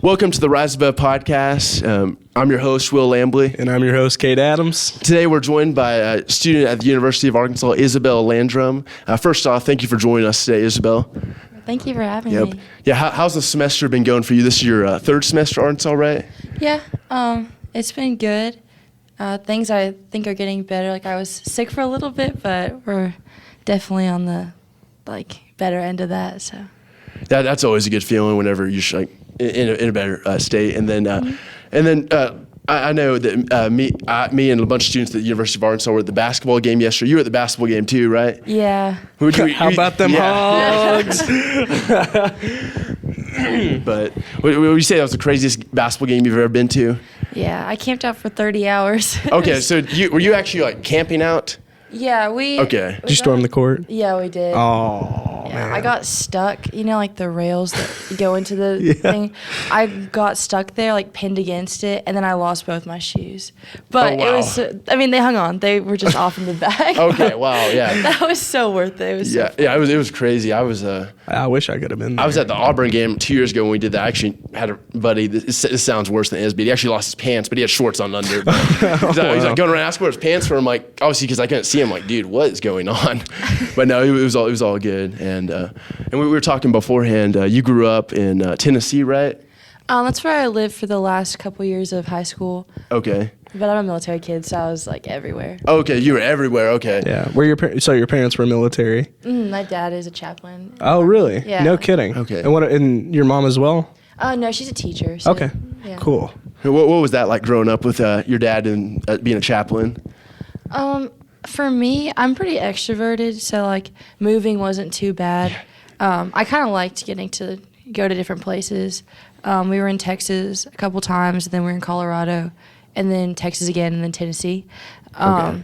Welcome to the Rise Above podcast. I'm your host, Will Lambley. And I'm your host, Cade Adams. Today we're joined by a student at the University of Arkansas, Isabel Landrum. First off, thank you for joining us today, Isabel. Thank you for having me. Yeah, how's the semester been going for you? This is your third semester at Arkansas, right? Yeah, it's been good. Things I think are getting better. Like, I was sick for a little bit, but we're definitely on the better end of that. So That's always a good feeling whenever you're in a better state. And then I know that me and a bunch of students at the University of Arkansas were at the basketball game yesterday. You were at the basketball game too, right? yeah. How about them hogs? But would you say that was the craziest basketball game you've ever been to? Yeah, I camped out for 30 hours. Okay, so were you actually camping out? Yeah, we. Okay. Did you storm the court? Yeah, we did. Oh, Yeah, man. I got stuck, the rails that go into the thing. I got stuck there, pinned against it, and then I lost both my shoes. But Oh, wow. it was, they hung on. They were just off in the back. Okay, wow, yeah. That was so worth it. It was so fun. It was crazy. I wish I could have been there. I was at the Auburn game 2 years ago when we did that. I actually had a buddy, this sounds worse than it is, but he actually lost his pants, but he had shorts on under. He's going around asking where his pants were. I'm like, obviously, because I couldn't see him, dude, what is going on? But no, it was all good. And we were talking beforehand, you grew up in Tennessee, right? That's where I lived for the last couple years of high school. Okay. But I'm a military kid, so I was everywhere. Okay, you were everywhere, okay. Yeah. So your parents were military? My dad is a chaplain. Oh, really? Yeah. No kidding. Okay. And your mom as well? No, she's a teacher. So, Okay. yeah. Cool. What was that like growing up with your dad and being a chaplain? For me, I'm pretty extroverted, so moving wasn't too bad. I kind of liked getting to go to different places. We were in Texas a couple times, and then we were in Colorado, and then Texas again, and then Tennessee. Okay.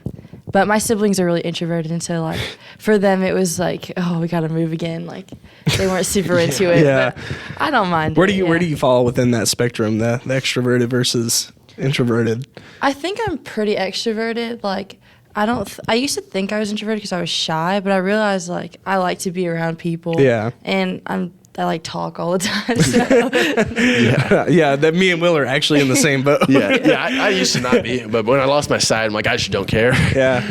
But my siblings are really introverted, and so for them it was oh, we gotta move again. They weren't super into it. Yeah. But I don't mind. Where do you fall within that spectrum, the extroverted versus introverted? I think I'm pretty extroverted. I used to think I was introverted because I was shy, but I realized I like to be around people. Yeah. And I talk all the time. So. Yeah. That me and Will are actually in the same boat. I used to not be, but when I lost my sight, I'm I just don't care. Yeah.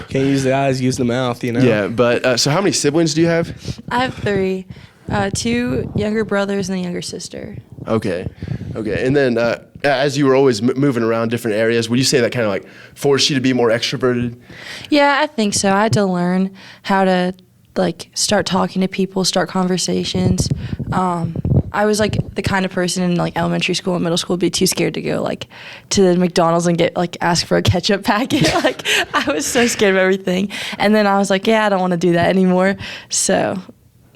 Can't use the eyes, use the mouth, Yeah, but so how many siblings do you have? I have 3, 2 younger brothers and a younger sister. Okay. And then as you were always moving around different areas, would you say that kind of forced you to be more extroverted? Yeah, I think so. I had to learn how to start talking to people, start conversations. I was the kind of person in elementary school and middle school would be too scared to go to the McDonald's and get ask for a ketchup packet. I was so scared of everything. And then I was I don't want to do that anymore. So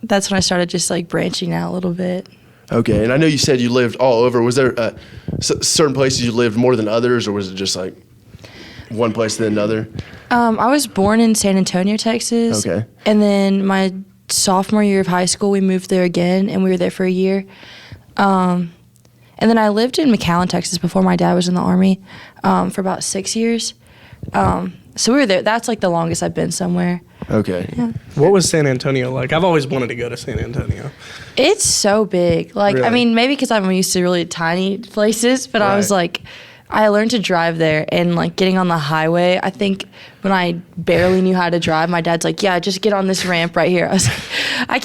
that's when I started just branching out a little bit. Okay, and I know you said you lived all over. Was there certain places you lived more than others, or was it just one place than another? I was born in San Antonio, Texas. Okay. And then my sophomore year of high school, we moved there again, and we were there for a year. And then I lived in McAllen, Texas before my dad was in the Army for about 6 years. So we were there. That's the longest I've been somewhere. Okay. Yeah. What was San Antonio like? I've always wanted to go to San Antonio. It's so big. Really? Maybe because I'm used to really tiny places, but I was Right. I learned to drive there, and getting on the highway, I think when I barely knew how to drive, my dad's yeah, just get on this ramp right here. I was I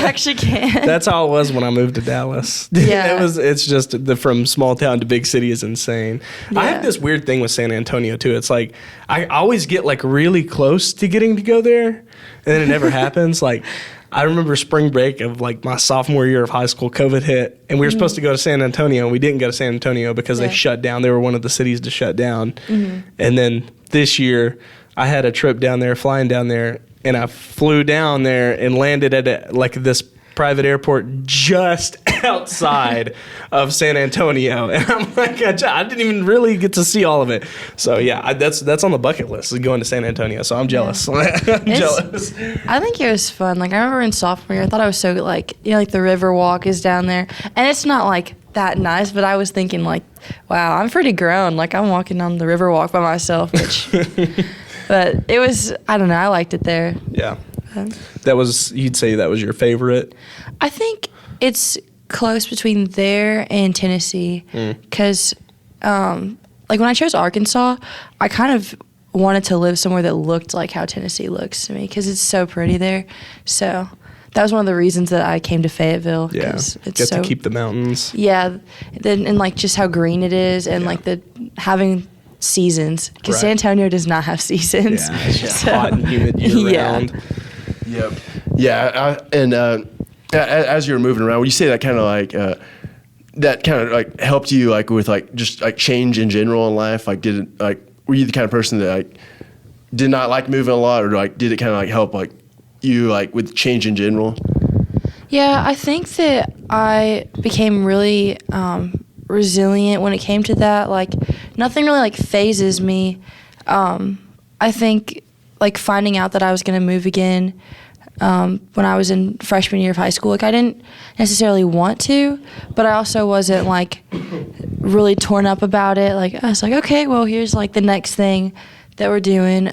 actually can't. That's how it was when I moved to Dallas. Yeah. It's just from small town to big city is insane. I have Yeah. this weird thing with San Antonio too. It's I always get really close to getting to go there, and then it never happens. I remember spring break of my sophomore year of high school, COVID hit, and we were supposed to go to San Antonio, and we didn't go to San Antonio because they shut down. They were one of the cities to shut down. And then this year, I had a trip down there, flying down there, and I flew down there and landed at this private airport just outside of San Antonio, and I'm I didn't even really get to see all of it. So yeah, that's on the bucket list, is going to San Antonio. So I'm jealous. I'm jealous. I think it was fun. I remember in sophomore year, I thought I was so the river walk is down there, and it's not that nice, but I was thinking wow, I'm pretty grown. I'm walking on the river walk by myself, which, but it was, I don't know, I liked it there. Yeah. You'd say that was your favorite? I think it's close between there and Tennessee because, like, when I chose Arkansas, I kind of wanted to live somewhere that looked like how Tennessee looks to me because it's so pretty there. So that was one of the reasons that I came to Fayetteville. Yeah, It's get so, to keep the mountains. Yeah, then and like just how green it is, and like the having seasons because Right. San Antonio does not have seasons. Yeah, it's just So- hot and humid year round. Yep. Yeah, and as you were moving around, would you say that kind of like helped you like with like just like change in general in life? Like, did it like were you the kind of person that like did not like moving a lot, or like did it kind of like help like you like with change in general? Yeah, I think that I became really resilient when it came to that. Like, nothing really like phases me. I think like finding out that I was going to move again when I was in freshman year of high school, like I didn't necessarily want to, but I also wasn't like really torn up about it. Like, I was like, okay, well, here's like the next thing that we're doing.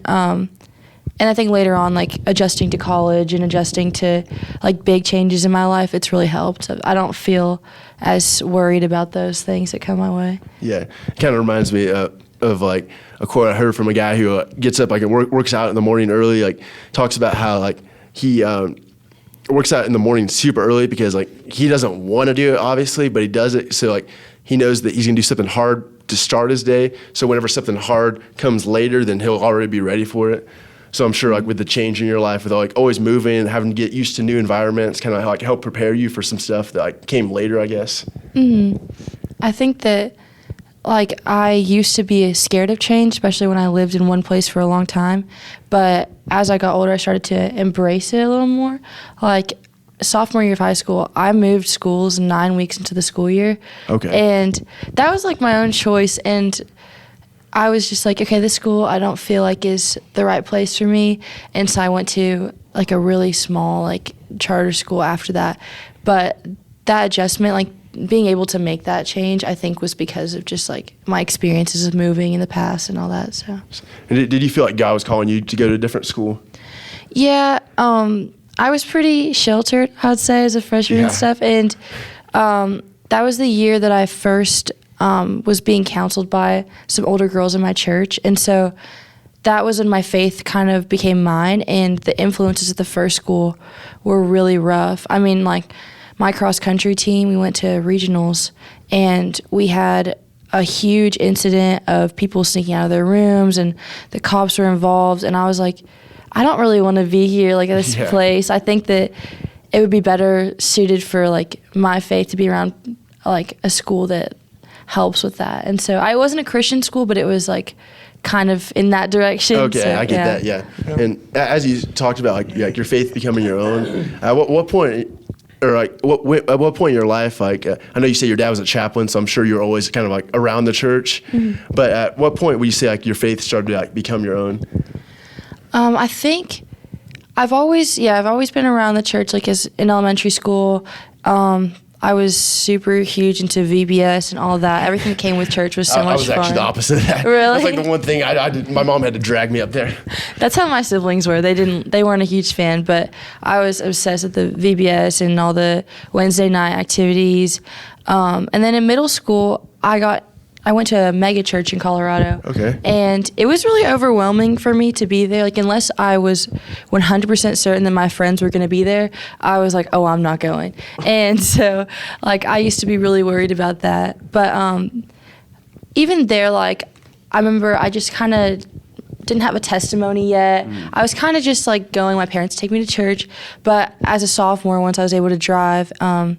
And I think later on, like adjusting to college and adjusting to like big changes in my life, it's really helped. I don't feel as worried about those things that come my way. Yeah, it kind of reminds me of like a quote I heard from a guy who gets up like and works out in the morning early. Like talks about how like he works out in the morning super early because like he doesn't want to do it obviously, but he does it so like he knows that he's gonna do something hard to start his day. So whenever something hard comes later, then he'll already be ready for it. So I'm sure like with the change in your life, with like always moving and having to get used to new environments, kind of like help prepare you for some stuff that like came later, I guess. I think that like I used to be scared of change, especially when I lived in one place for a long time. But as I got older, I started to embrace it a little more. Like sophomore year of high school, I moved schools 9 weeks into the school year. Okay. And that was like my own choice. And I was just like, okay, this school I don't feel like is the right place for me. And so I went to like a really small like charter school after that. But that adjustment, like being able to make that change, I think was because of just like my experiences of moving in the past and all that. So. And did you feel like God was calling you to go to a different school? Yeah, I was pretty sheltered, I would say, as a freshman and stuff. And that was the year that I first was being counseled by some older girls in my church. And so that was when my faith kind of became mine, and the influences at the first school were really rough. I mean, like my cross-country team, we went to regionals, and we had a huge incident of people sneaking out of their rooms, and the cops were involved. And I was like, I don't really want to be here, like, at this place. I think that it would be better suited for, like, my faith to be around, like, a school that helps with that. And so I wasn't a Christian school, but it was, like, kind of in that direction. Okay, so, I get that, yeah. And as you talked about, like your faith becoming your own, at what point, or like at what point in your life, like I know you say your dad was a chaplain, so I'm sure you're always kind of like around the church. But at what point would you say like your faith started to like become your own? I think I've always been around the church, like as in elementary school. I was super huge into VBS and all that. Everything that came with church was so much fun. I was actually the opposite of that. Really? That's like the one thing I did. My mom had to drag me up there. That's how my siblings were. They weren't a huge fan, but I was obsessed with the VBS and all the Wednesday night activities. And then in middle school, I went to a mega church in Colorado. Okay. And it was really overwhelming for me to be there. Like, unless I was 100% certain that my friends were going to be there, I was like, oh, I'm not going. And so, like, I used to be really worried about that. But even there, like, I remember I just kind of didn't have a testimony yet. I was kind of just, like, going. My parents take me to church. But as a sophomore, once I was able to drive, and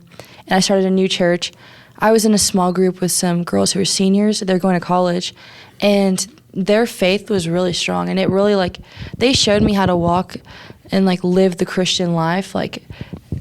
I started a new church, I was in a small group with some girls who were seniors. They're going to college, and their faith was really strong. And it really, like, they showed me how to walk and, like, live the Christian life, like,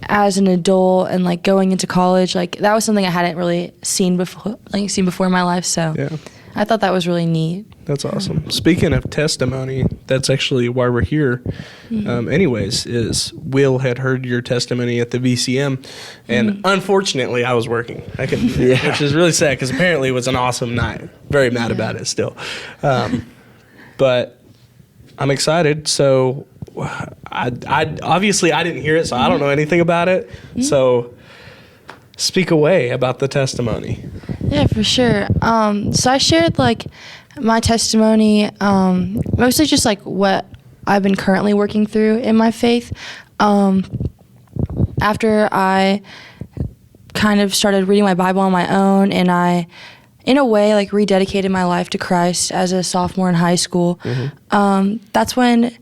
as an adult and, like, going into college. Like, that was something I hadn't really seen before in my life. So Yeah. I thought that was really neat. That's awesome. Speaking of testimony, that's actually why we're here. Anyways, is Will had heard your testimony at the VCM, and unfortunately, I was working. Which is really sad because apparently it was an awesome night. Very mad about it still, but I'm excited. So, I obviously I didn't hear it, so I don't know anything about it. So, speak away about the testimony. Yeah, for sure. So I shared like my testimony, mostly just like what I've been currently working through in my faith. After I kind of started reading my Bible on my own, and I, in a way, like rededicated my life to Christ as a sophomore in high school. That's when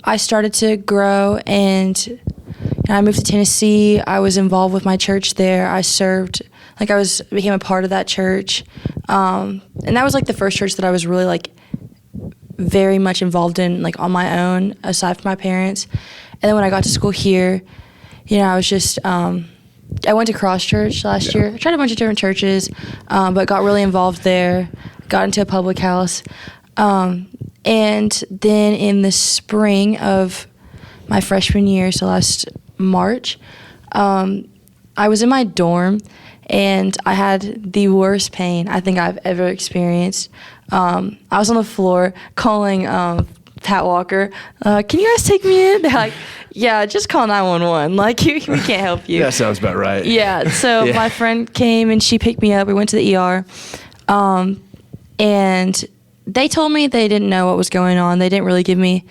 I started to grow, and I moved to Tennessee. I was involved with my church there. I served, like became a part of that church. And that was like the first church that I was really like very much involved in, like on my own, aside from my parents. And then when I got to school here, I was just, I went to Cross Church last year. I tried a bunch of different churches, but got really involved there, got into a public house. And then in the spring of my freshman year, so last March, I was in my dorm, and I had the worst pain I think I've ever experienced. I was on the floor calling Pat Walker, can you guys take me in? They're like, yeah, just call 911. Like, we can't help you. That sounds about right. Yeah, so my friend came, and she picked me up. We went to the ER, and they told me they didn't know what was going on. They didn't really give me,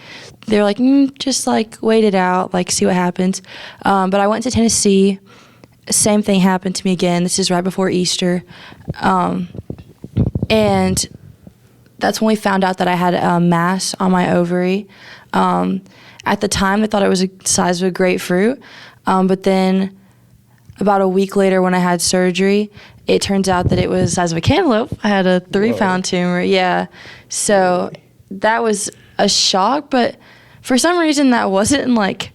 they were like, just like wait it out, like see what happens. But I went to Tennessee. Same thing happened to me again. This is right before Easter. And that's when we found out that I had a mass on my ovary. At the time, I thought it was the size of a grapefruit. But then about a week later when I had surgery, it turns out that it was the size of a cantaloupe. I had a 3-pound tumor. Yeah. So that was a shock. But for some reason, that wasn't like,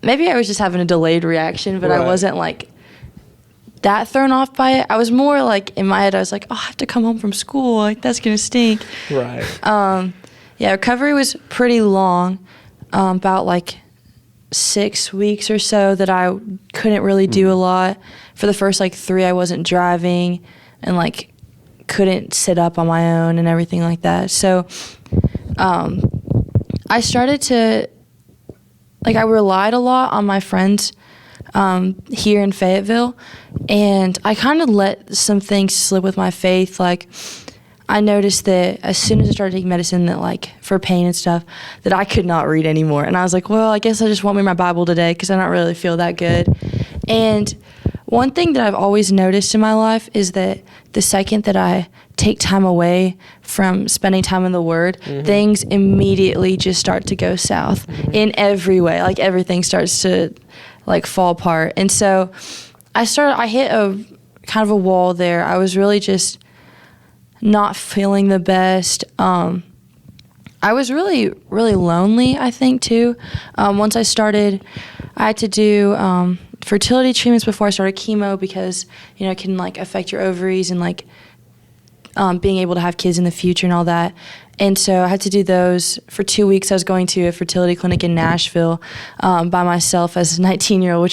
maybe I was just having a delayed reaction, but I wasn't like that thrown off by it. I was more like, in my head, I was like, oh, I have to come home from school. Like, that's going to stink. Right. Recovery was pretty long, about like 6 weeks or so that I couldn't really do a lot. For the first like 3, I wasn't driving and like couldn't sit up on my own and everything like that. So I started to, like, I relied a lot on my friends here in Fayetteville, and I kind of let some things slip with my faith. Like, I noticed that as soon as I started taking medicine, that like for pain and stuff, that I could not read anymore. And I was like, well, I guess I just want me my Bible today because I don't really feel that good. And one thing that I've always noticed in my life is that the second that I take time away from spending time in the Word, things immediately just start to go south in every way. Like, everything starts to like fall apart. And so I hit a kind of a wall there. I was really just not feeling the best. I was really, really lonely, I think, too. Once I had to do fertility treatments before I started chemo because, it can like affect your ovaries and like being able to have kids in the future and all that. And so I had to do those for 2 weeks. I was going to a fertility clinic in Nashville by myself as a 19-year-old,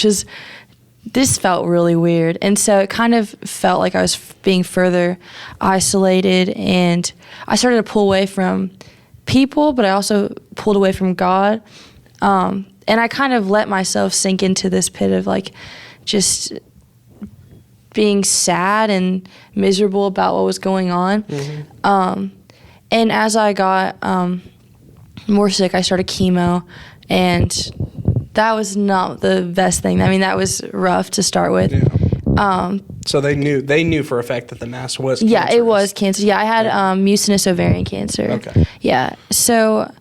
this felt really weird. And so it kind of felt like I was being further isolated, and I started to pull away from people, but I also pulled away from God. And I kind of let myself sink into this pit of like just being sad and miserable about what was going on. And as I got more sick, I started chemo, and that was not the best thing. I mean, that was rough to start with. Yeah. So they knew for a fact that the mass was cancerous. Yeah, it was cancer. Yeah, I had mucinous ovarian cancer. Okay. Yeah. So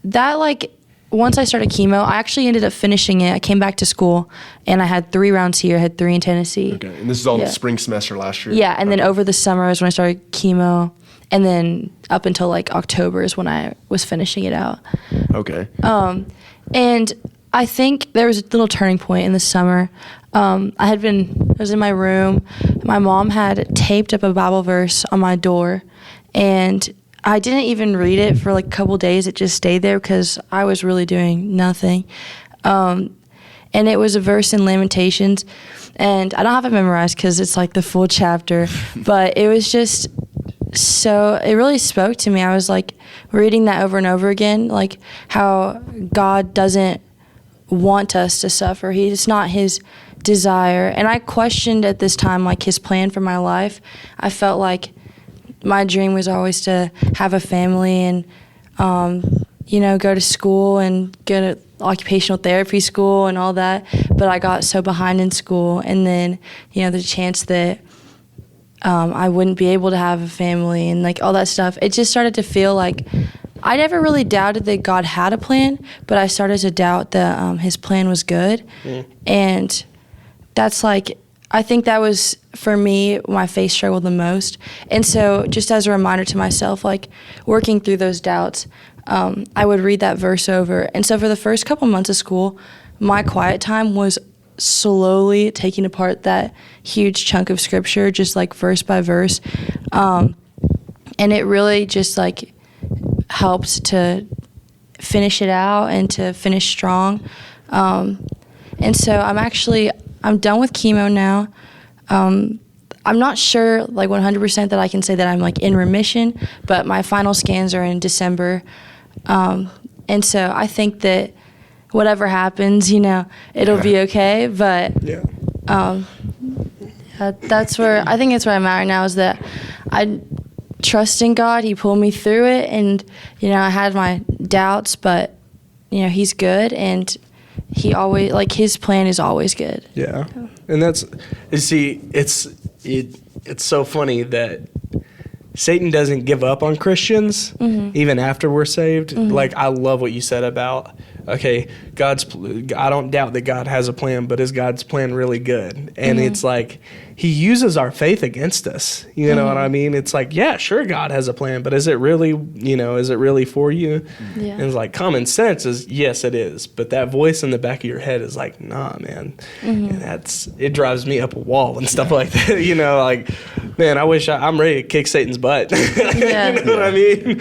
that, like, once I started chemo, I actually ended up finishing it. I came back to school, and I had 3 rounds here. I had 3 in Tennessee. Okay, and this is all the spring semester last year? Yeah, and then over the summer is when I started chemo, and then up until, like, October is when I was finishing it out. Okay. And I think there was a little turning point in the summer. I was in my room. My mom had taped up a Bible verse on my door, and I didn't even read it for like a couple days. It just stayed there because I was really doing nothing. And it was a verse in Lamentations, and I don't have it memorized because it's like the full chapter, but it was just it really spoke to me. I was like reading that over and over again, like how God doesn't want us to suffer. It's not his desire. And I questioned at this time, like, his plan for my life. I felt like my dream was always to have a family and, go to school and go to occupational therapy school and all that. But I got so behind in school. And then, the chance that I wouldn't be able to have a family and, like, all that stuff, it just started to feel like I never really doubted that God had a plan, but I started to doubt that his plan was good. And that's like, I think that was, for me, my faith struggled the most. And so just as a reminder to myself, like, working through those doubts, I would read that verse over. And so for the first couple months of school, my quiet time was slowly taking apart that huge chunk of scripture, just like verse by verse. And it really just like helped to finish it out and to finish strong. And so I'm done with chemo now. I'm not sure like 100% that I can say that I'm like in remission, but my final scans are in December. And so I think that whatever happens, it'll be okay. But that's where I think it's where I'm at right now, is that I trust in God. He pulled me through it, and I had my doubts, but he's good, and he always, like, his plan is always good. Yeah. And that's, you see, it's so funny that Satan doesn't give up on Christians even after we're saved. Like, I love what you said about, okay, I don't doubt that God has a plan, but is God's plan really good? And it's like, he uses our faith against us. You know what I mean? It's like, yeah, sure, God has a plan, but is it really, is it really for you? Yeah. And it's like, common sense is, yes, it is. But that voice in the back of your head is like, nah, man. And it drives me up a wall and stuff like that. Like, man, I wish I'm ready to kick Satan's butt. Yeah. You know what I mean?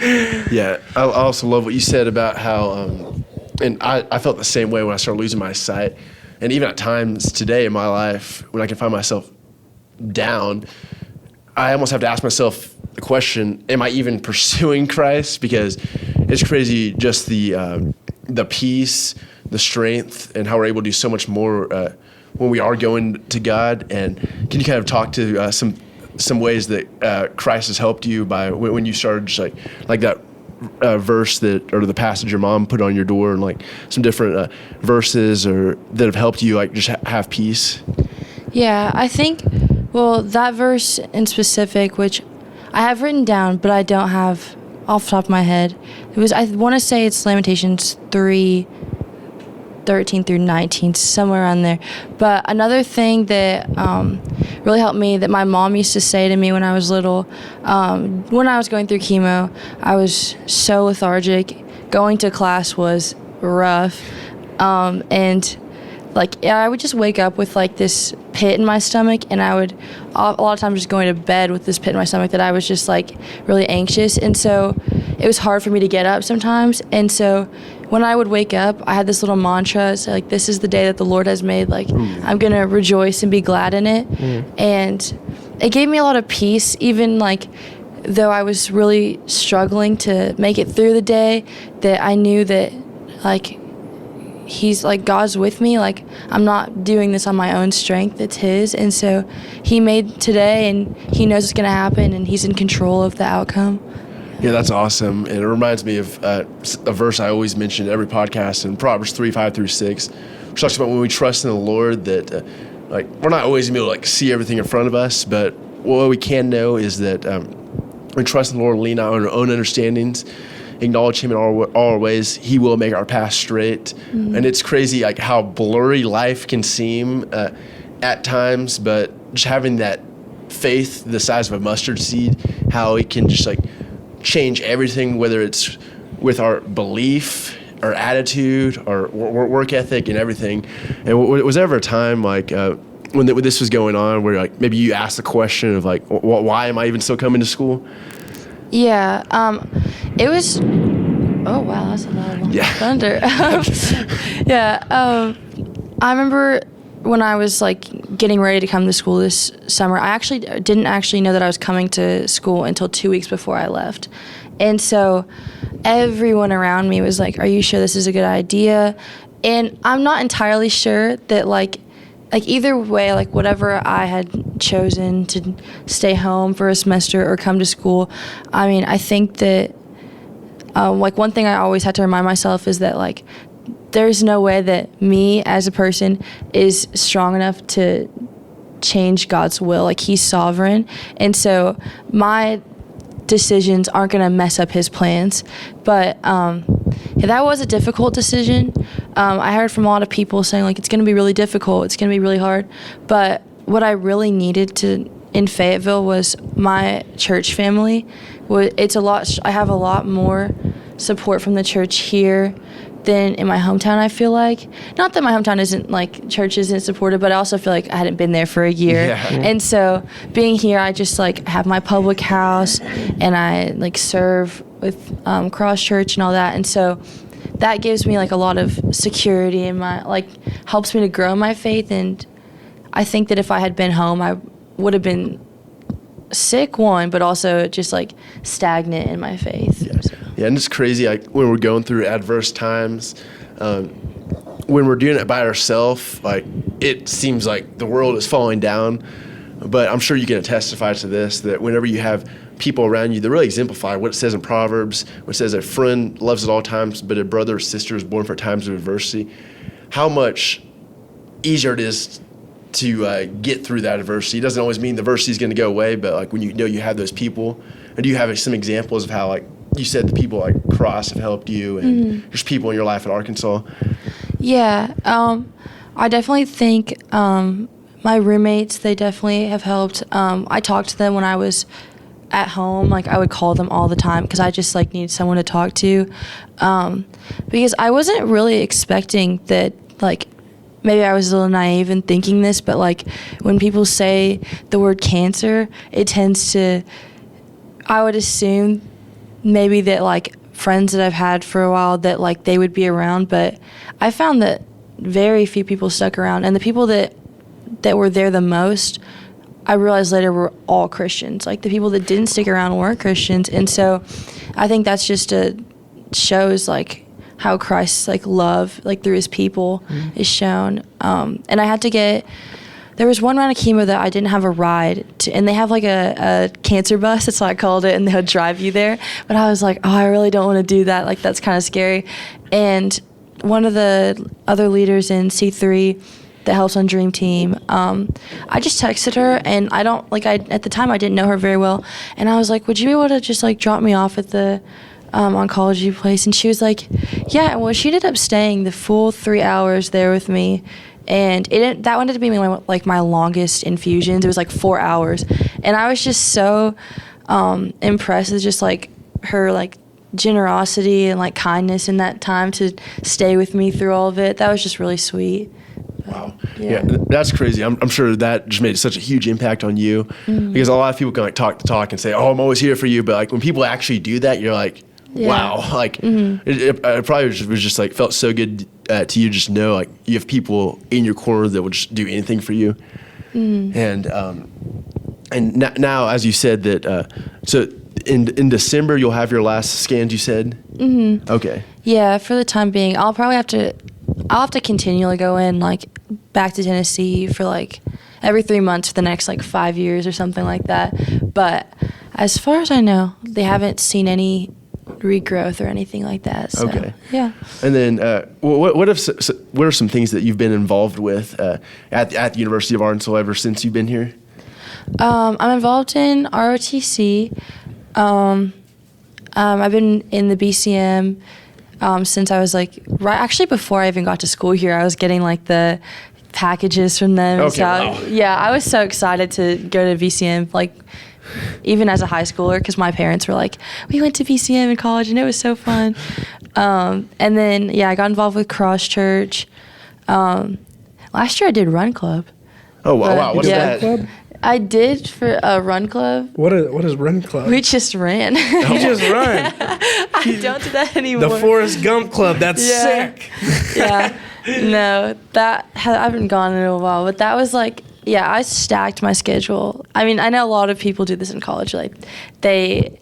Yeah. I also love what you said about how, and I felt the same way when I started losing my sight. And even at times today in my life, when I can find myself down, I almost have to ask myself the question, am I even pursuing Christ? Because it's crazy just the peace, the strength, and how we're able to do so much more when we are going to God. And can you kind of talk to some ways that Christ has helped you by when you started just like that verse or the passage your mom put on your door, and like some different verses or that have helped you like just have peace? Yeah, I think, that verse in specific, which I have written down, but I don't have off the top of my head. I want to say it's Lamentations 3:13 through 19, somewhere around there. But another thing that really helped me, that my mom used to say to me when I was little, when I was going through chemo, I was so lethargic. Going to class was rough. And like, I would just wake up with like this pit in my stomach, and I would a lot of times just going to bed with this pit in my stomach that I was just like really anxious. And so it was hard for me to get up sometimes. And so when I would wake up, I had this little mantra, so like, this is the day that the Lord has made, like, I'm going to rejoice and be glad in it. And it gave me a lot of peace, even like, though I was really struggling to make it through the day, that I knew that like, he's like, God's with me. Like, I'm not doing this on my own strength. It's his. And so he made today, and he knows what's going to happen, and he's in control of the outcome. Yeah, that's awesome. And it reminds me of a verse I always mention in every podcast, in Proverbs 3:5-6, which talks about when we trust in the Lord that like, we're not always going to be able to like see everything in front of us, but what we can know is that we trust in the Lord, lean not on our own understandings, acknowledge him in all our ways, he will make our path straight. And it's crazy like how blurry life can seem at times, but just having that faith the size of a mustard seed, how it can just like change everything, whether it's with our belief, our attitude, our work ethic, and everything. And was there ever a time like when this was going on where like maybe you asked the question of like, why am I even still coming to school? Yeah, it was, oh wow, that's a lot of thunder. I remember when I was like getting ready to come to school this summer, I actually didn't know that I was coming to school until 2 weeks before I left. And so everyone around me was like, are you sure this is a good idea? And I'm not entirely sure that like either way, like whatever I had chosen to stay home for a semester or come to school, I mean, I think that like one thing I always had to remind myself is that like there's no way that me as a person is strong enough to change God's will. Like he's sovereign. And so my decisions aren't going to mess up his plans. But yeah, that was a difficult decision. I heard from a lot of people saying like it's going to be really difficult, it's going to be really hard. But what I really needed to in Fayetteville was my church family. I have a lot more support from the church here than in my hometown, I feel like. Not that my hometown isn't like church isn't supportive, but I also feel like I hadn't been there for a year. Yeah. And so being here, I just like have my public house and I like serve with Cross Church and all that. And so that gives me like a lot of security and my like helps me to grow my faith. And I think that if I had been home, I would have been sick, one, but also just like stagnant in my faith. Yeah, yeah, and it's crazy like when we're going through adverse times, when we're doing it by ourselves, like it seems like the world is falling down. But I'm sure you can testify to this, that whenever you have people around you that really exemplify what it says in Proverbs, what it says a friend loves at all times, but a brother or sister is born for times of adversity, how much easier it is to get through that adversity. It doesn't always mean the adversity is going to go away, but like when you know you have those people. And do you have some examples of how, like you said, the people like Cross have helped you, and there's people in your life at Arkansas? Yeah, I definitely think my roommates, they definitely have helped. I talked to them when I was at home. Like I would call them all the time because I just like needed someone to talk to, because I wasn't really expecting that. Like maybe I was a little naive in thinking this, but like when people say the word cancer, it tends to, I would assume maybe that like friends that I've had for a while that like they would be around, but I found that very few people stuck around, and the people that were there the most, I realized later were all Christians. Like the people that didn't stick around weren't Christians, and so I think that's just shows like how Christ's like love like through his people is shown. And I had to there was one round of chemo that I didn't have a ride to, and they have like a cancer bus, that's what I called it, and they'll drive you there. But I was like, oh, I really don't want to do that. Like that's kind of scary. And one of the other leaders in C3 that helps on Dream Team, I just texted her, and at the time I didn't know her very well, and I was like, would you be able to just like drop me off at the oncology place? And she was like, yeah. Well, she ended up staying the full 3 hours there with me, and that wanted to be my longest infusions. It was like 4 hours, and I was just so impressed with just like her like generosity and like kindness in that time to stay with me through all of it. That was just really sweet. Wow. Yeah, that's crazy. I'm sure that just made such a huge impact on you, because a lot of people can like talk the talk and say, oh, I'm always here for you. But like when people actually do that, you're like, wow. Like it probably was just like felt so good to you just know like you have people in your corner that will just do anything for you. And now, as you said that, so in December you'll have your last scans, you said? Okay. Yeah, for the time being, I'll have to continually go in like back to Tennessee for like every 3 months for the next like 5 years or something like that. But as far as I know, they haven't seen any regrowth or anything like that. So, okay. Yeah. And then what are some things that you've been involved with at the University of Arkansas ever since you've been here? I'm involved in ROTC. I've been in the BCM since I was like actually before I even got to school here. I was getting like the packages from them. Okay, so wow. Yeah, I was so excited to go to VCM, like even as a high schooler, because my parents were like, we went to VCM in college and it was so fun. And then I got involved with Cross Church. Last year I did Run Club. Oh wow! What is that? Club? I did for a Run Club. What is Run Club? We just ran. You just run. I don't do that anymore. The Forrest Gump Club. That's sick. Yeah. No, I haven't gone in a while, but that was like, I stacked my schedule. I mean, I know a lot of people do this in college. Like, they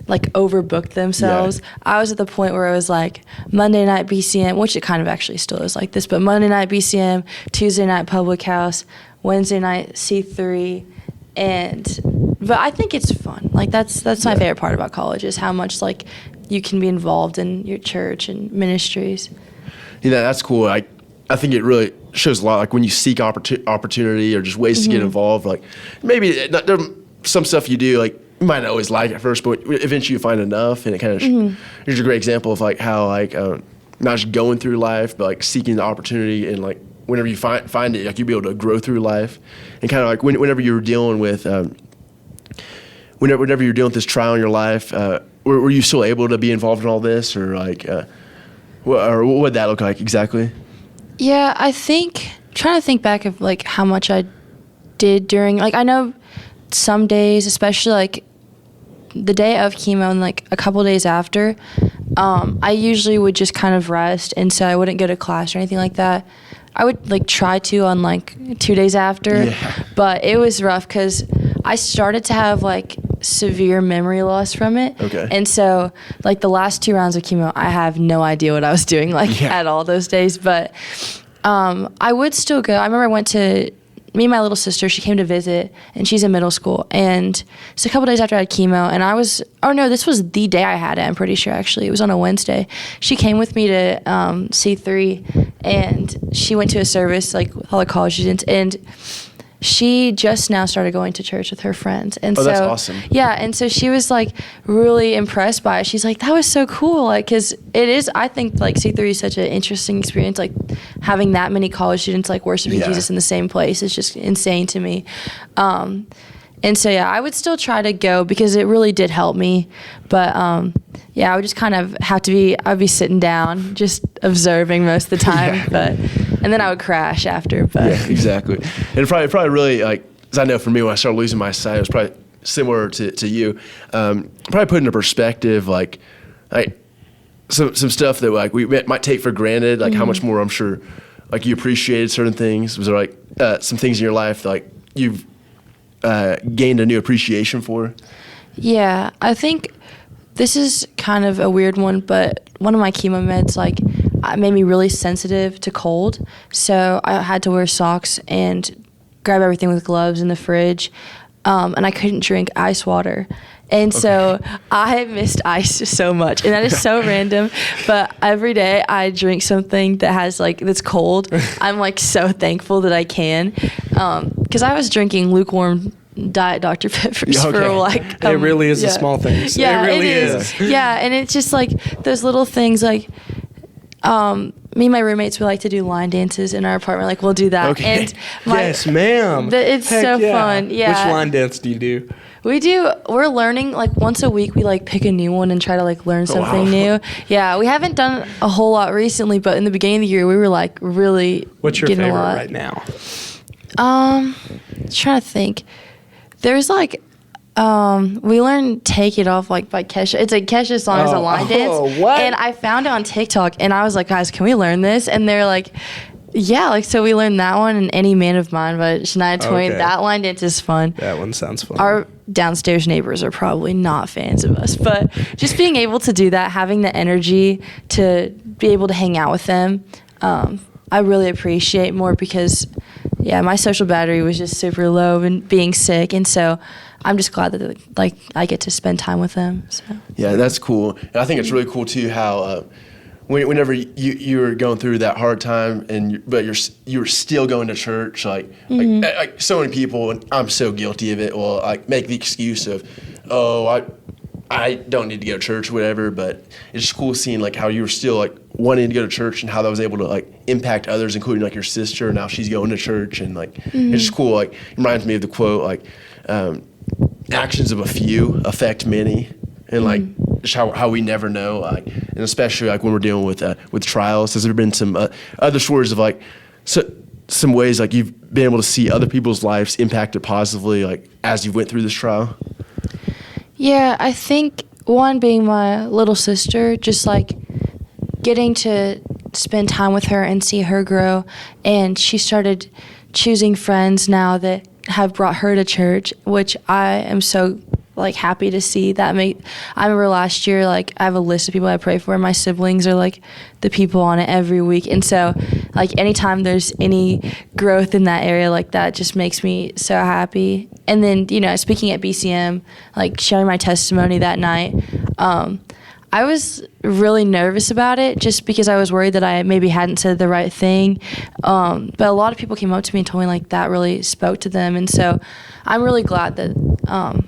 like overbooked themselves. I was at the point where it was like Monday night BCM, which it kind of actually still is like this, but Monday night BCM, Tuesday night Public House, Wednesday night C3, but I think it's fun. Like that's my favorite part about college is how much like you can be involved in your church and ministries. Yeah, that's cool. I think it really shows a lot. Like when you seek opportunity or just ways to get involved. Like maybe some stuff you do like you might not always like at first, but eventually you find enough, and it kind of here's a great example of like how like not just going through life, but like seeking the opportunity and like whenever you find it, like you'll be able to grow through life, and kind of like whenever you're dealing with whenever you're dealing with this trial in your life, were you still able to be involved in all this, or like what would that look like exactly? Yeah, I think trying to think back of like how much I did during like I know some days, especially like the day of chemo and like a couple days after, I usually would just kind of rest, and so I wouldn't go to class or anything like that. I would like try to on like 2 days after, but it was rough because I started to have like severe memory loss from it. Okay. And so like the last 2 rounds of chemo, I have no idea what I was doing like at all those days, but I would still go. I remember I went to me and my little sister, she came to visit, and she's in middle school. And so a couple days after I had chemo, and this was the day I had it, I'm pretty sure, actually. It was on a Wednesday. She came with me to C3, and she went to a service, like, with all the college students, and she just now started going to church with her friends. And that's awesome. Yeah, and so she was, like, really impressed by it. She's like, that was so cool, like, because it is, I think, like, C3 is such an interesting experience, like, having that many college students, like, worshiping Jesus in the same place is just insane to me. And so, yeah, I would still try to go because it really did help me. But, yeah, I would just kind of I'd be sitting down, just observing most of the time. And then I would crash after. But yeah, exactly. And probably really, like, as I know for me, when I started losing my sight, it was probably similar to you. Probably put into perspective, like some stuff that, like, we might take for granted, like how much more I'm sure, like, you appreciated certain things. Was there, like, some things in your life that, like, you've gained a new appreciation for? Yeah, I think this is kind of a weird one, but one of my chemo meds, like, made me really sensitive to cold. So I had to wear socks and grab everything with gloves in the fridge, and I couldn't drink ice water. And so I missed ice so much, and that is so random. But every day I drink something that has that's cold. I'm like so thankful that I can, because I was drinking lukewarm Diet Dr. Peppers for like. It really is the small things. Yeah, it really is. Yeah, and it's just like those little things like. Me and my roommates would like to do line dances in our apartment. Like, we'll do that. Okay. And Yes, ma'am. It's Heck so yeah. fun. Yeah. Which line dance do you do? We're learning, like, once a week we, like, pick a new one and try to, like, learn something new. Yeah, we haven't done a whole lot recently, but in the beginning of the year we were, like, really What's your getting favorite a lot. right now? Trying to think. There's, like, we learned Take It Off, like, by Kesha. It's a Kesha song as a line dance. Oh, what? And I found it on TikTok, and I was like, guys, can we learn this? And they're like, yeah, like, so we learned that one and Any Man of Mine by Shania Twain. Okay. That line dance is fun. That one sounds fun. Our downstairs neighbors are probably not fans of us, but just being able to do that, having the energy to be able to hang out with them, I really appreciate more because, yeah, my social battery was just super low and being sick, and so I'm just glad that, like, I get to spend time with them. So. Yeah, that's cool. And I think it's really cool too how whenever you're going through that hard time but you're still going to church, like so many people, and I'm so guilty of it, will like make the excuse of, I don't need to go to church or whatever, but it's just cool seeing like how you were still like wanting to go to church and how that was able to like impact others, including like your sister. Now she's going to church, and like it's just cool. Like, it reminds me of the quote, like actions of a few affect many, and like just how we never know, like, and especially like when we're dealing with trials. Has there been some other stories of like some ways like you've been able to see other people's lives impacted positively, like as you went through this trial? Yeah, I think one being my little sister, just like getting to spend time with her and see her grow, and she started choosing friends now that have brought her to church, which I am so like happy to see that. I remember last year, like I have a list of people I pray for, and my siblings are like the people on it every week. And so like anytime there's any growth in that area, like that just makes me so happy. And then, you know, speaking at BCM, like sharing my testimony that night, I was really nervous about it just because I was worried that I maybe hadn't said the right thing. But a lot of people came up to me and told me like that really spoke to them. And so I'm really glad that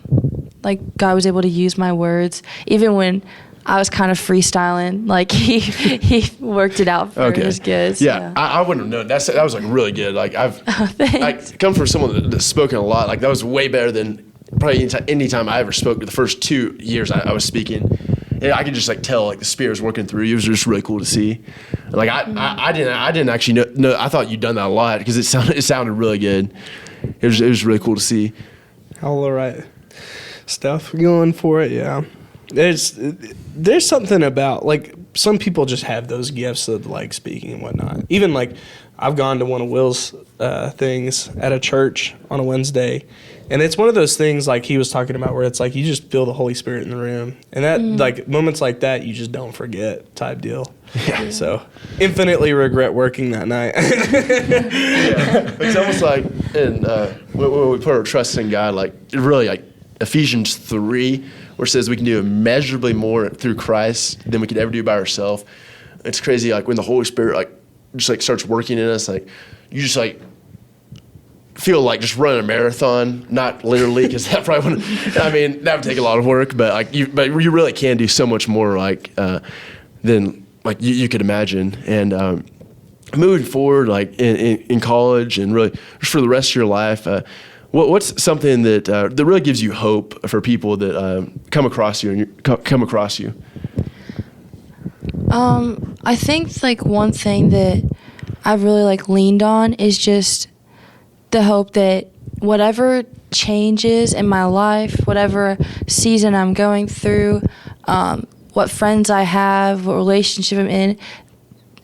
like God was able to use my words, even when I was kind of freestyling. Like he worked it out for his good. Yeah, so. I wouldn't have known. That was like really good. Like I come from someone that's spoken a lot. Like that was way better than probably any time I ever spoke. The first 2 years I was speaking. And I could just like tell like the Spirit was working through you. It was just really cool to see. Like I didn't actually know. I thought you'd done that a lot because it sounded really good. It was really cool to see. All the right stuff going for it. Yeah, there's something about like some people just have those gifts of like speaking and whatnot. Even like I've gone to one of Will's things at a church on a Wednesday. And it's one of those things like he was talking about where it's like you just feel the Holy Spirit in the room. And that like moments like that you just don't forget type deal. Yeah. So infinitely regret working that night. Yeah. It's almost like when we put our trust in God, like really like Ephesians 3, where it says we can do immeasurably more through Christ than we could ever do by ourselves. It's crazy like when the Holy Spirit like just like starts working in us, like you just like feel like just running a marathon, not literally, because that probably wouldn't. I mean, that would take a lot of work, but you really can do so much more like than like you could imagine. And moving forward, like in college and really just for the rest of your life, what's something that really gives you hope for people that come across you and come across you? I think like one thing that I've really like leaned on is just the hope that whatever changes in my life, whatever season I'm going through, what friends I have, what relationship I'm in,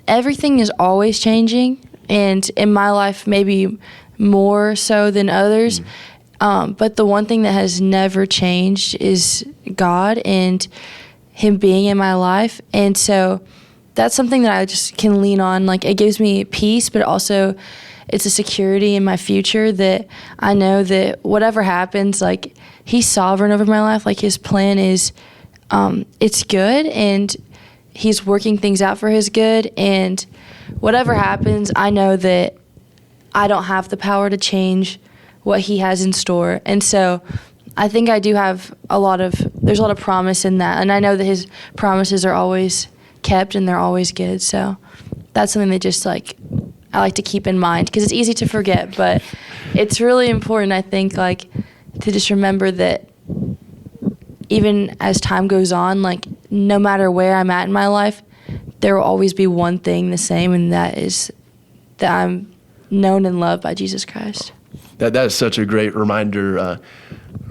everything is always changing. And in my life, maybe more so than others. But the one thing that has never changed is God and Him being in my life. And so that's something that I just can lean on. Like it gives me peace, but also it's a security in my future that I know that whatever happens, like He's sovereign over my life. Like His plan is, it's good, and He's working things out for His good. And whatever happens, I know that I don't have the power to change what He has in store. And so I think I do have there's a lot of promise in that. And I know that His promises are always kept and they're always good. So that's something that just like, I like to keep in mind because it's easy to forget, but it's really important, I think, like to just remember that even as time goes on, like no matter where I'm at in my life, there will always be one thing the same, and that is that I'm known and loved by Jesus Christ. That is such a great reminder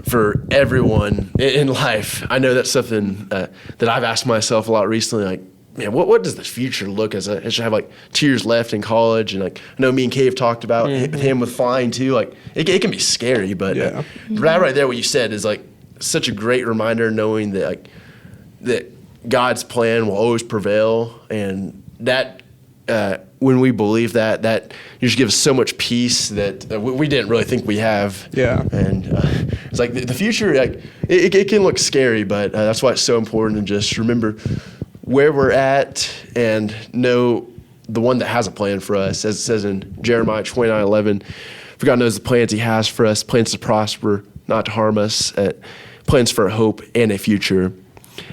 for everyone in life. I know that's something that I've asked myself a lot recently, like, man, what does the future look as I have like 2 years left in college? And like, I know me and Cade have talked about him with flying too. Like it can be scary, but right there, what you said is like such a great reminder, knowing that like that God's plan will always prevail. And that when we believe that just gives so much peace that we didn't really think we have. Yeah. And it's like the future, like it can look scary, but that's why it's so important to just remember where we're at and know the one that has a plan for us. As it says in Jeremiah 29:11, for God knows the plans He has for us, plans to prosper, not to harm us, plans for a hope and a future.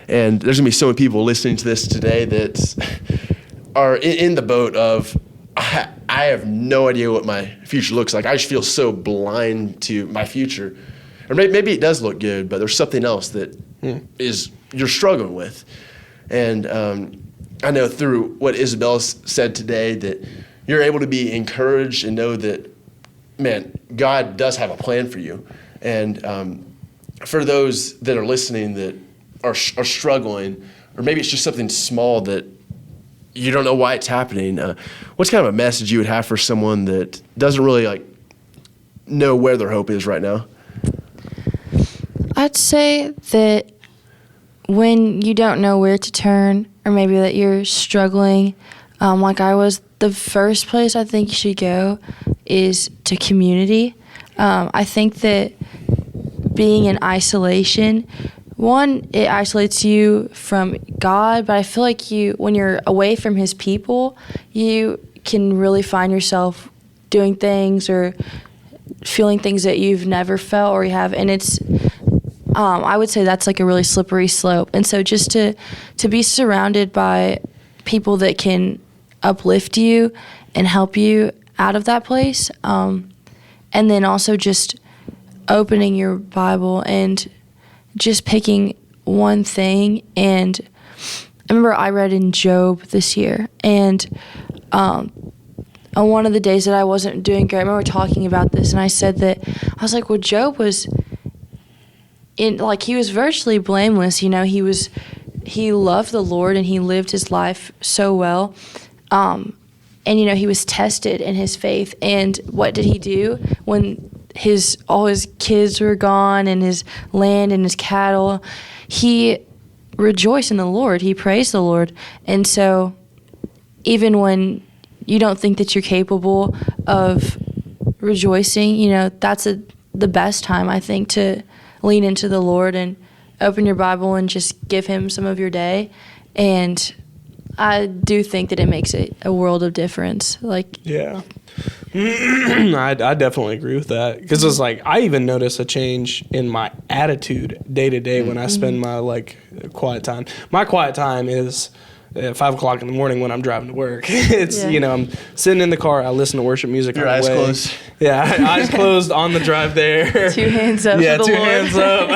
And there's going to be so many people listening to this today that are in the boat of, I have no idea what my future looks like. I just feel so blind to my future. Or maybe it does look good, but there's something else that you're struggling with. And I know through what Isabel said today that you're able to be encouraged and know that, man, God does have a plan for you. And for those that are listening that are struggling, or maybe it's just something small that you don't know why it's happening, what's kind of a message you would have for someone that doesn't really like know where their hope is right now? I I'd say that when you don't know where to turn, or maybe that you're struggling, like I was, the first place I think you should go is to community. I think that being in isolation, one, it isolates you from God, but I feel like when you're away from His people, you can really find yourself doing things or feeling things that you've never felt or you have, and it's I would say that's like a really slippery slope. And so just to be surrounded by people that can uplift you and help you out of that place, and then also just opening your Bible and just picking one thing. And I remember I read in Job this year, and on one of the days that I wasn't doing great, I remember talking about this, and I said that I was like, well, Job was he was virtually blameless. You know, he loved the Lord and he lived his life so well. And, you know, he was tested in his faith. And what did he do when all his kids were gone and his land and his cattle? He rejoiced in the Lord. He praised the Lord. And so even when you don't think that you're capable of rejoicing, you know, that's the best time, I think, to lean into the Lord and open your Bible and just give Him some of your day. And I do think that it makes a world of difference. Yeah. I definitely agree with that, because it's like I even notice a change in my attitude day to day when I spend my quiet time. My quiet time is at 5 o'clock in the morning when I'm driving to work. It's I'm sitting in the car. I listen to worship music. Your eyes closed. Yeah, eyes closed on the drive there. 2 hands up. Yeah, for the 2 Lord. hands up.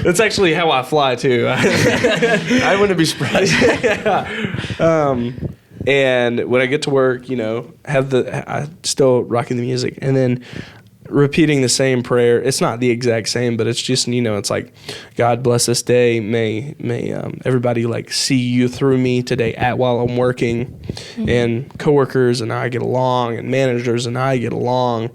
That's actually how I fly too. I wouldn't be surprised. And when I get to work, I still rocking the music, and then repeating the same prayer. It's not the exact same, but it's just, it's like, God bless this day. May everybody see you through me today while I'm working. Mm-hmm. And coworkers and I get along, and managers and I get along.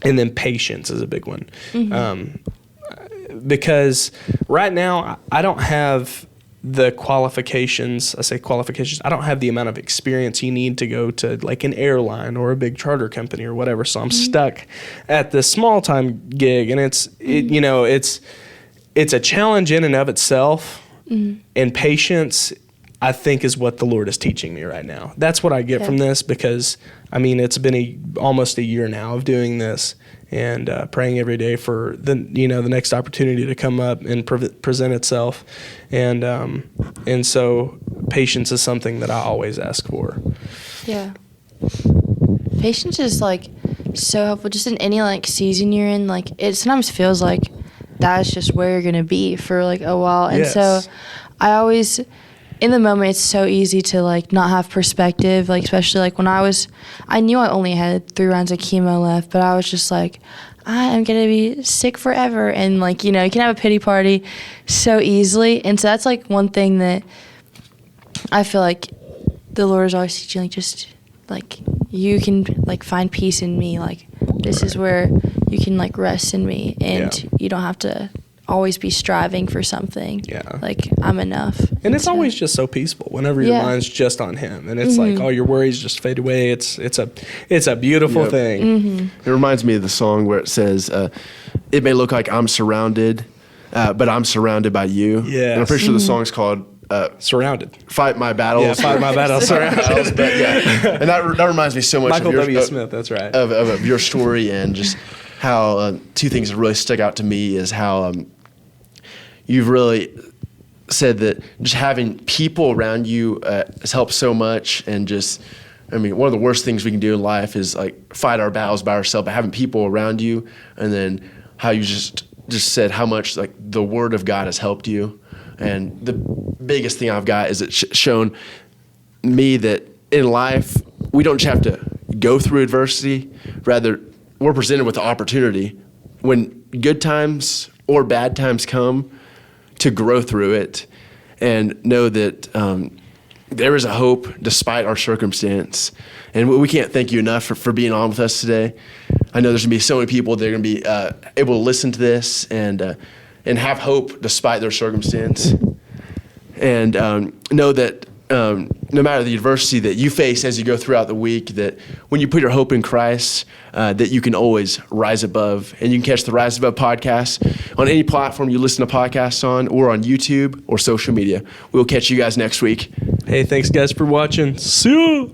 And then patience is a big one. Mm-hmm. Because right now I don't have the qualifications. I say qualifications. I don't have the amount of experience you need to go to an airline or a big charter company or whatever. So I'm stuck at this small time gig, and it's a challenge in and of itself. Mm-hmm. And patience, I think, is what the Lord is teaching me right now. That's what I get from this, because it's been almost a year now of doing this, and praying every day for the next opportunity to come up and present itself, and so patience is something that I always ask for. Yeah, patience is so helpful just in any season you're in. It sometimes feels like that's just where you're gonna be for a while, and so I always. In the moment, it's so easy to not have perspective, especially when I knew I only had 3 rounds of chemo left, but I was just I am going to be sick forever. And you can have a pity party so easily. And so that's one thing that I feel like the Lord is always teaching, just you can find peace in me. This is where you can rest in me, and you don't have to always be striving for something. Yeah. I'm enough. And it's always just so peaceful whenever your mind's just on Him, and it's all your worries just fade away. It's a beautiful thing. Mm-hmm. It reminds me of the song where it says, it may look like I'm surrounded, but I'm surrounded by you. Yeah. And I'm pretty sure the song's called Surrounded. Fight My Battles. Yeah, Fight My Battles. Surrounded. But and that reminds me so much Michael of your, W. Smith, that's right. Of your story, and just how 2 things that really stuck out to me is how you've really said that just having people around you has helped so much. And just, one of the worst things we can do in life is fight our battles by ourselves, but having people around you. And then how you just said how much the Word of God has helped you. And the biggest thing I've got is it's shown me that in life, we don't just have to go through adversity. Rather, we're presented with the opportunity when good times or bad times come to grow through it and know that there is a hope despite our circumstance. And we can't thank you enough for being on with us today. I know there's going to be so many people that are going to be able to listen to this and have hope despite their circumstance. And know that no matter the adversity that you face as you go throughout the week, that when you put your hope in Christ, that you can always rise above. And you can catch the Rise Above podcast on any platform you listen to podcasts on, or on YouTube or social media. We'll catch you guys next week. Hey, thanks guys for watching. See ya.